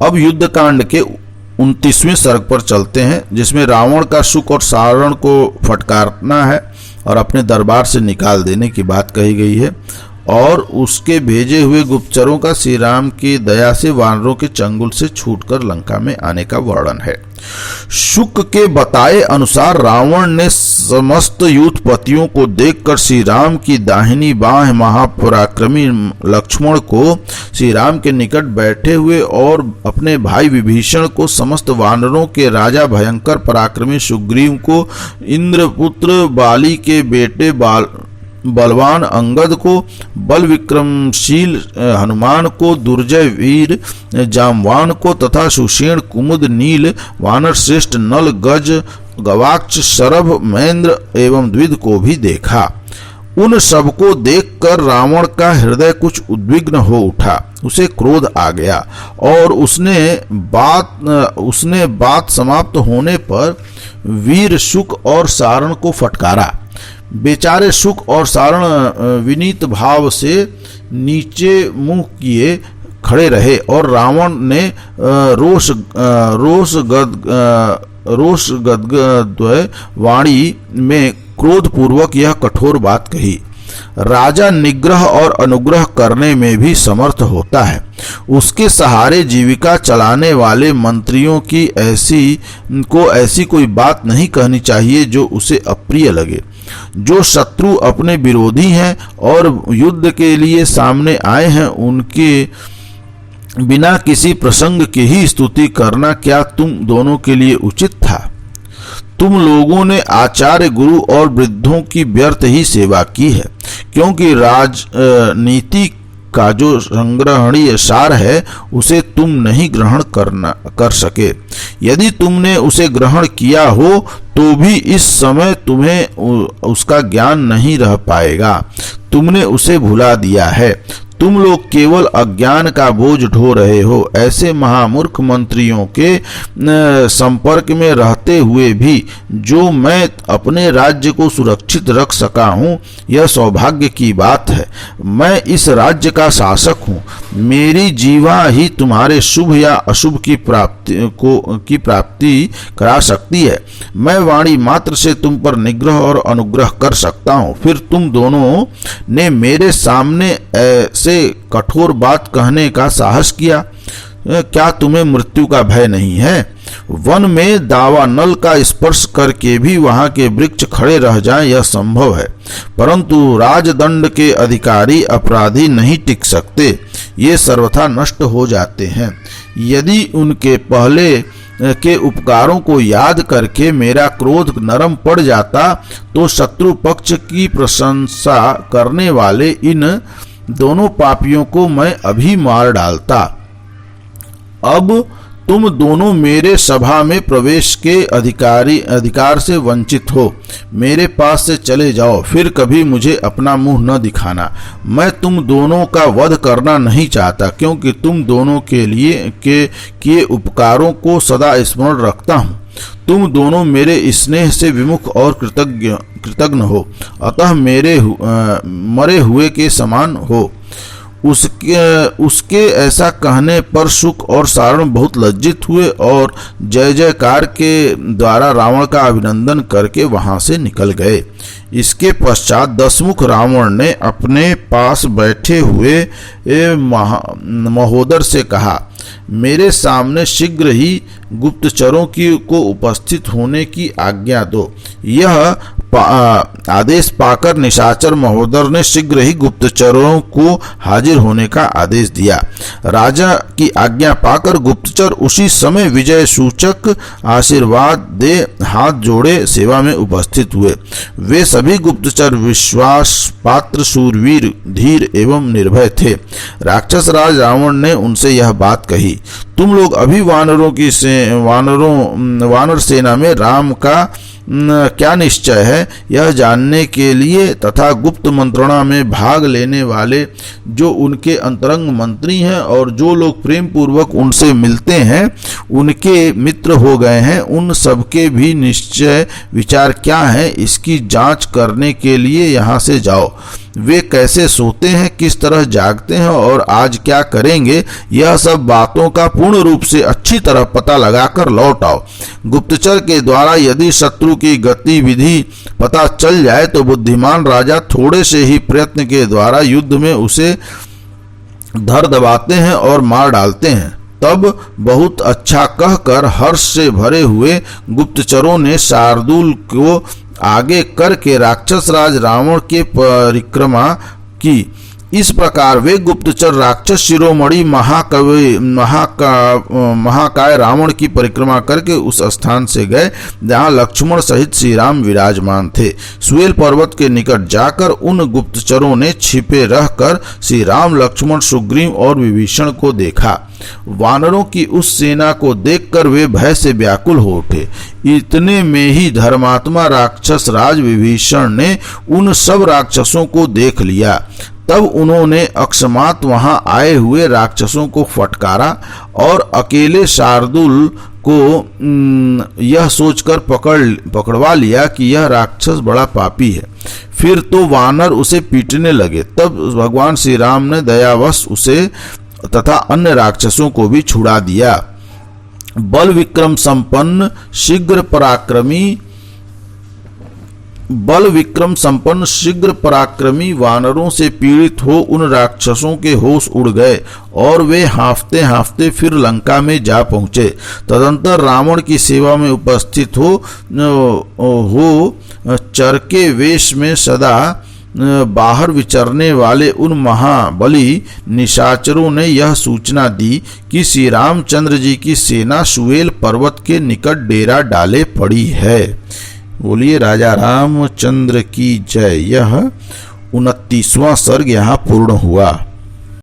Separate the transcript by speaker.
Speaker 1: अब युद्ध कांड के 29वें सर्ग पर चलते हैं, जिसमें रावण का शुक और सारण को फटकारना है और अपने दरबार से निकाल देने की बात कही गई है, और उसके भेजे हुए गुप्तचरों का श्री राम की दया से वानरों के चंगुल से छूटकर लंका में आने का वर्णन है। शुक के बताए अनुसार रावण ने समस्त यूथपतियों को देखकर श्री राम की दाहिनी बाह महापराक्रमी लक्ष्मण को, श्री राम के निकट बैठे हुए और अपने भाई विभीषण को, समस्त वानरों के राजा भयंकर पराक्रमी सुग्रीव को, इंद्रपुत्र बाली के बेटे बलवान अंगद को, बल विक्रमशील हनुमान को, दुर्जय वीर जामवान को तथा सुषेण कुमुद नील वानर श्रेष्ठ नल गज गवाक्ष शरभ महेंद्र एवं द्विध को भी देखा। उन सबको देखकर रावण का हृदय कुछ उद्विग्न हो उठा, उसे क्रोध आ गया और उसने बात समाप्त होने पर वीर शुक और सारण को फटकारा। बेचारे शुक और सारण विनीत भाव से नीचे मुंह किए खड़े रहे और रावण ने रोष गदगद वाणी में क्रोधपूर्वक यह कठोर बात कही। राजा निग्रह और अनुग्रह करने में भी समर्थ होता है। उसके सहारे जीविका चलाने वाले मंत्रियों की ऐसी कोई बात नहीं कहनी चाहिए जो उसे अप्रिय लगे। जो शत्रु अपने विरोधी हैं और युद्ध के लिए सामने आए हैं, उनके बिना किसी प्रसंग की ही स्तुति करना क्या तुम दोनों के लिए उचित था? तुम लोगों ने आचार्य, गुरु और वृद्धों की व्यर्थ ही सेवा की है, क्योंकि राजनीति का जो संग्रहणीय सार है उसे तुम नहीं ग्रहण कर सके। यदि तुमने उसे ग्रहण किया हो तो भी इस समय तुम्हें उसका ज्ञान नहीं रह पाएगा। तुमने उसे भुला दिया है। तुम लोग केवल अज्ञान का बोझ ढो रहे हो। ऐसे महामूर्ख मंत्रियों के संपर्क में रहते हुए भी जो मैं अपने राज्य को सुरक्षित रख सका हूँ, यह सौभाग्य की बात है। मैं इस राज्य का शासक हूँ। मेरी जीवा ही तुम्हारे शुभ या अशुभ की प्राप्ति करा सकती है। मैं वाणी मात्र से तुम पर निग्रह और अनुग्रह कर सकता हूँ। फिर तुम दोनों ने मेरे सामने ऐसे कठोर बात कहने का साहस किया। क्या तुम्हें मृत्यु का भय नहीं है? वन में दावानल का स्पर्श करके भी वहां के वृक्ष खड़े रह जाएं, यह संभव है, परंतु राजदंड के अधिकारी अपराधी नहीं टिक सकते। ये सर्वथा नष्ट हो जाते हैं। यदि उनके पहले के उपकारों को याद करके मेरा क्रोध नरम पड़ जाता तो शत्रु पक्ष की प्रशंसा करने वाले इन दोनों पापियों को मैं अभी मार डालता। अब तुम दोनों मेरे सभा में प्रवेश के अधिकार से वंचित हो। मेरे पास से चले जाओ, फिर कभी मुझे अपना मुंह न दिखाना। मैं तुम दोनों का वध करना नहीं चाहता, क्योंकि तुम दोनों के लिए किए उपकारों को सदा स्मरण रखता हूँ। तुम दोनों मेरे स्नेह से विमुख और कृतज्ञ हो, अतः मेरे मरे हुए के समान हो। उसके ऐसा कहने पर शुक और सारण बहुत लज्जित हुए और जय जयकार के द्वारा रावण का अभिनंदन करके वहां से निकल गए। इसके पश्चात दशमुख रावण ने अपने पास बैठे हुए महोदर से कहा, मेरे सामने शीघ्र ही गुप्तचरों को उपस्थित होने की आज्ञा दो। यह आदेश पाकर निशाचर महोदर ने शीघ्र ही गुप्तचरों को हाजिर होने का आदेश दिया। राजा की आज्ञा पाकर गुप्तचर उसी समय विजय सूचक आशीर्वाद दे हाथ जोड़े सेवा में उपस्थित हुए। वे सभी गुप्तचर विश्वास पात्र, शूरवीर, धीर एवं निर्भय थे। राक्षस राज रावण ने उनसे यह बात कही, तुम लोग अभी वानर सेना में राम का क्या निश्चय है, यह जानने के लिए तथा गुप्त मंत्रणा में भाग लेने वाले जो उनके अंतरंग मंत्री हैं और जो लोग प्रेम पूर्वक उनसे मिलते हैं उनके मित्र हो गए हैं, उन सबके भी निश्चय विचार क्या है, इसकी जांच करने के लिए यहाँ से जाओ। वे कैसे सोते हैं, किस तरह जागते हैं और आज क्या करेंगे, यह सब बातों का पूर्ण रूप से अच्छी तरह पता लगाकर लौट आओ। गुप्तचर के द्वारा यदि शत्रु की गतिविधि पता चल जाए तो बुद्धिमान राजा थोड़े से ही प्रयत्न के द्वारा युद्ध में उसे धर दबाते हैं और मार डालते हैं। तब बहुत अच्छा कहकर हर्ष से भरे हुए गुप्तचरों ने शार्दूल को आगे करके राक्षस राज रावण के परिक्रमा की। इस प्रकार वे गुप्तचर राक्षस शिरोमणि महाकाय रावण की परिक्रमा करके उस स्थान से गए जहाँ लक्ष्मण सहित श्री राम विराजमान थे। सुएल पर्वत के निकट जाकर उन गुप्तचरों ने छिपे रहकर श्री राम, लक्ष्मण, सुग्रीव और विभीषण को देखा। वानरों की उस सेना को देखकर वे भय से व्याकुल हो उठे। इतने में ही धर्मात्मा राक्षस राज विभीषण ने उन सब राक्षसों को देख लिया। तब उन्होंने अकस्मात वहां आए हुए राक्षसों को फटकारा और अकेले शार्दूल को यह सोचकर पकड़वा लिया कि यह राक्षस बड़ा पापी है। फिर तो वानर उसे पीटने लगे। तब भगवान श्री राम ने दयावश उसे तथा अन्य राक्षसों को भी छुड़ा दिया। बल विक्रम संपन्न शीघ्र पराक्रमी वानरों से पीड़ित हो उन राक्षसों के होश उड़ गए और वे हांफते हांफते फिर लंका में जा पहुंचे। तदंतर रावण की सेवा में उपस्थित हो चरके वेश में सदा बाहर विचरने वाले उन महाबली निशाचरों ने यह सूचना दी कि श्री रामचंद्र जी की सेना सुएल पर्वत के निकट डेरा डाले पड़ी है। बोलिए राजा रामचंद्र की जय। यह 29वां सर्ग यहाँ पूर्ण हुआ।